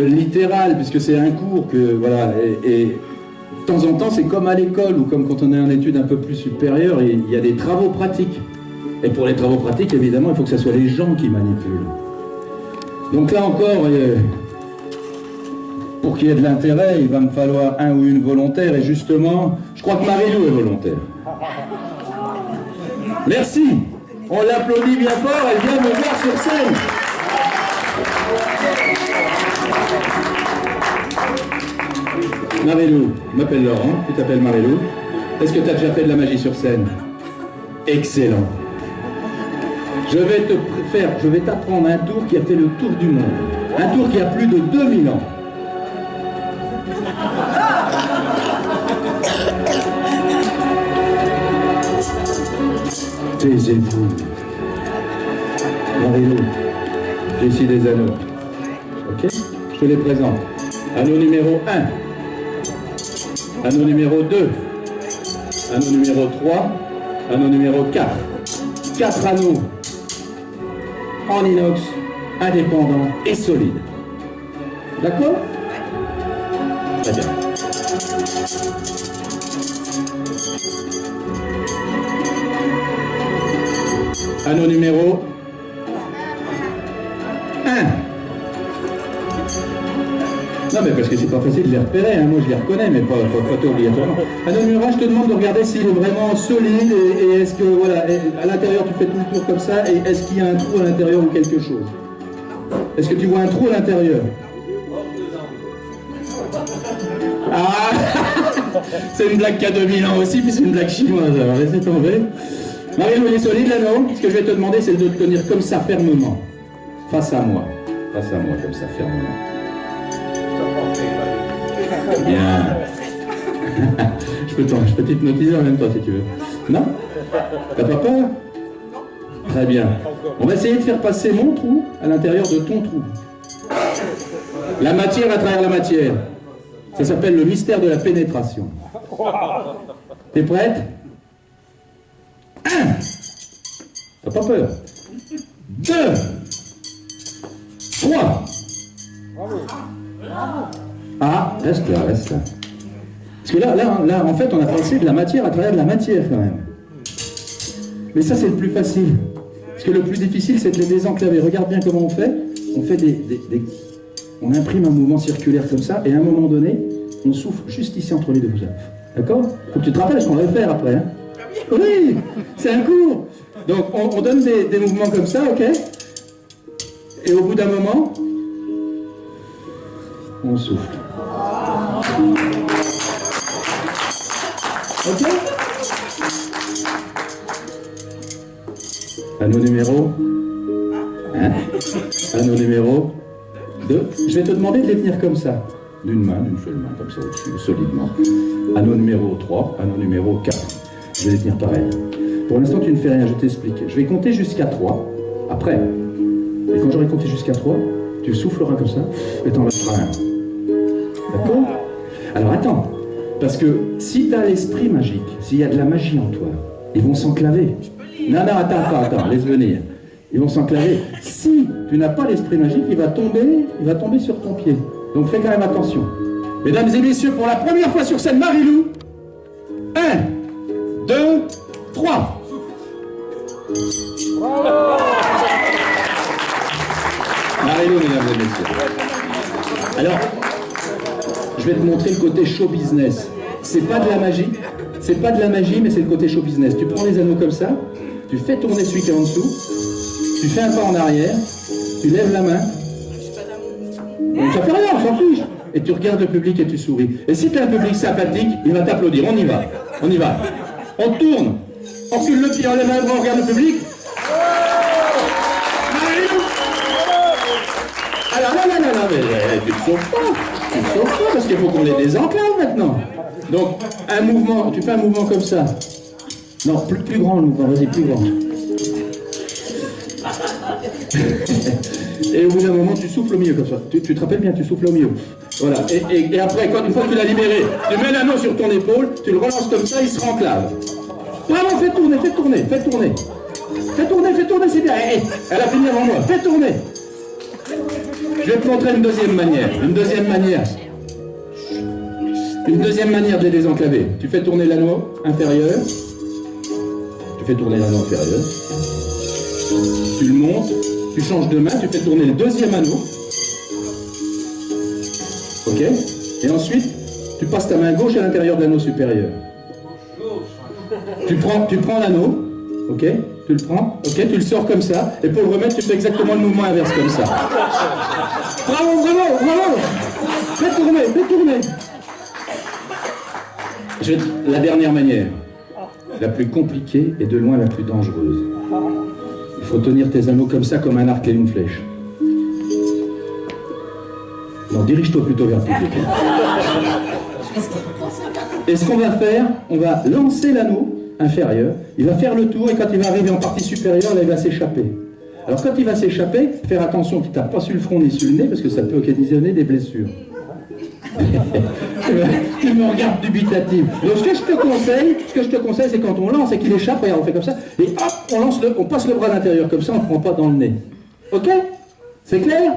littéral, puisque c'est un cours que, voilà, et de temps en temps, c'est comme à l'école, ou comme quand on est en études un peu plus supérieures, il y a des travaux pratiques. Et pour les travaux pratiques, évidemment, il faut que ce soit les gens qui manipulent. Donc là encore, pour qu'il y ait de l'intérêt, il va me falloir un ou une volontaire, et justement, je crois que Marie-Lou est volontaire. Merci. On l'applaudit bien fort, elle vient me voir sur scène. Marie-Lou, je m'appelle Laurent, tu t'appelles Marie-Lou. Est-ce que tu as déjà fait de la magie sur scène? Excellent. Je vais t'apprendre un tour qui a fait le tour du monde. Un tour qui a plus de 2000 ans. Taisez-vous. Marie-Lou, j'ai ici des anneaux. Ok? Je te les présente. Anneau numéro 1. Anneau numéro 2. Anneau numéro 3. Anneau numéro 4. 4 anneaux en inox, indépendants et solides. D'accord? Très bien. Anneau numéro 1. Non mais parce que c'est pas facile de les repérer, hein. Moi je les reconnais, mais pas obligatoirement. Anneau numéro 1, je te demande de regarder s'il est vraiment solide et est-ce que, voilà, à l'intérieur tu fais tout le tour comme ça, et est-ce qu'il y a un trou à l'intérieur ou quelque chose? Est-ce que tu vois un trou à l'intérieur? Ah. C'est une blague qui a 2000 ans aussi, puis c'est une blague chinoise, alors laissez tomber. Marie-Lou, il est solide l'anneau. Ce que je vais te demander, c'est de te tenir comme ça, fermement. Face à moi. Face à moi, comme ça, fermement. Bien. Je peux t'hypnotiser en même temps, si tu veux. Non? T'as pas peur? Très bien. On va essayer de faire passer mon trou à l'intérieur de ton trou. La matière à travers la matière. Ça s'appelle le mystère de la pénétration. T'es prête? 1. T'as pas peur? 2. 3. Ah, reste là, reste là. Parce que là, en fait, on a passé de la matière à travers de la matière, quand même. Mais ça, c'est le plus facile. Parce que le plus difficile, c'est de les désenclaver. Regarde bien comment on fait. On fait on imprime un mouvement circulaire comme ça, et à un moment donné, on souffle juste ici entre les deux bouffes. D'accord? Faut que tu te rappelles ce qu'on va faire après, hein? Oui, c'est un cours. Donc, on donne des mouvements comme ça, ok? Et au bout d'un moment, on souffle. Ok? Anneau numéro 1. Anneau numéro 2. Je vais te demander de les tenir comme ça. D'une seule main, comme ça au-dessus, solidement. Anneau numéro 3, anneau numéro 4. Je vais les tenir pareil. Pour l'instant, tu ne fais rien, je t'explique. Je vais compter jusqu'à 3. Après. Et quand j'aurai compté jusqu'à 3, tu souffleras comme ça et t'en resteras un. D'accord? Alors attends. Parce que si tu as l'esprit magique, s'il y a de la magie en toi, ils vont s'enclaver. Non, attends, laisse venir. Ils vont s'enclaver. Si tu n'as pas l'esprit magique, il va tomber sur ton pied. Donc fais quand même attention. Mesdames et messieurs, pour la première fois sur scène, Marie-Lou. 1, 2, 3. Marie-Lou, mesdames et messieurs. Alors, je vais te montrer le côté show business. C'est pas de la magie. C'est pas de la magie, mais c'est le côté show business. Tu prends les anneaux comme ça, tu fais tourner celui qui est en dessous, tu fais un pas en arrière, tu lèves la main. Ça fait rien, on s'en fiche. Et tu regardes le public et tu souris. Et si tu as un public sympathique, il va t'applaudir. On y va. On y va. On tourne. On recule le pied, on lève un bras, on regarde le public. Alors non, mais tu te sauves pas. Tu te sauves pas parce qu'il faut qu'on les désenclave maintenant. Donc, un mouvement, tu fais un mouvement comme ça. Non, plus grand le mouvement, vas-y, plus grand. Et au bout d'un moment, tu souffles au milieu comme ça. Tu te rappelles bien, tu souffles au milieu. Voilà. Et après, une fois que tu l'as libéré, tu mets l'anneau sur ton épaule, tu le relances comme ça, il se renclave. Vraiment, fais tourner. Fais tourner, c'est bien. Elle a fini avant moi. Fais tourner. Je vais te montrer une deuxième manière. Une deuxième manière. Une deuxième manière de les désenclaver. Tu fais tourner l'anneau inférieur. Tu fais tourner l'anneau inférieur. Tu le montes. Tu changes de main. Tu fais tourner le deuxième anneau. Ok? Et ensuite, tu passes ta main gauche à l'intérieur de l'anneau supérieur. Tu prends l'anneau. Ok? Tu le prends. Ok? Tu le sors comme ça. Et pour le remettre, tu fais exactement le mouvement inverse comme ça. Bravo, bravo, bravo! Fais tourner, fais tourner. La dernière manière, la plus compliquée et de loin la plus dangereuse. Il faut tenir tes anneaux comme ça, comme un arc et une flèche. Non, dirige-toi plutôt vers le public. Et ce qu'on va faire, on va lancer l'anneau inférieur, il va faire le tour et quand il va arriver en partie supérieure, là, il va s'échapper. Alors quand il va s'échapper, faire attention qu'il ne tape pas sur le front ni sur le nez parce que ça peut occasionner des blessures. Tu me regardes dubitatif. Donc ce que je te conseille, c'est quand on lance et qu'il échappe, regarde, on fait comme ça, et hop, on passe le bras à l'intérieur, comme ça on ne prend pas dans le nez. Ok? C'est clair?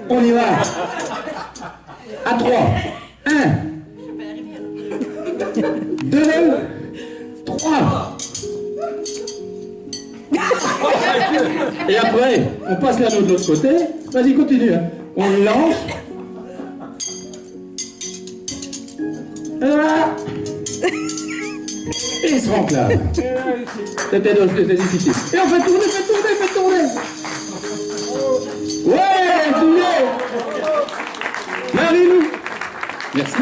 On y va. À 3. 1. 2. 3. Et après, on passe l'anneau de l'autre côté. Vas-y, continue. Hein. On le lance. Et il se renclave. C'était difficile. Et on fait tourner, fait tourner. Ouais, tourner. Marie-Lou. Merci.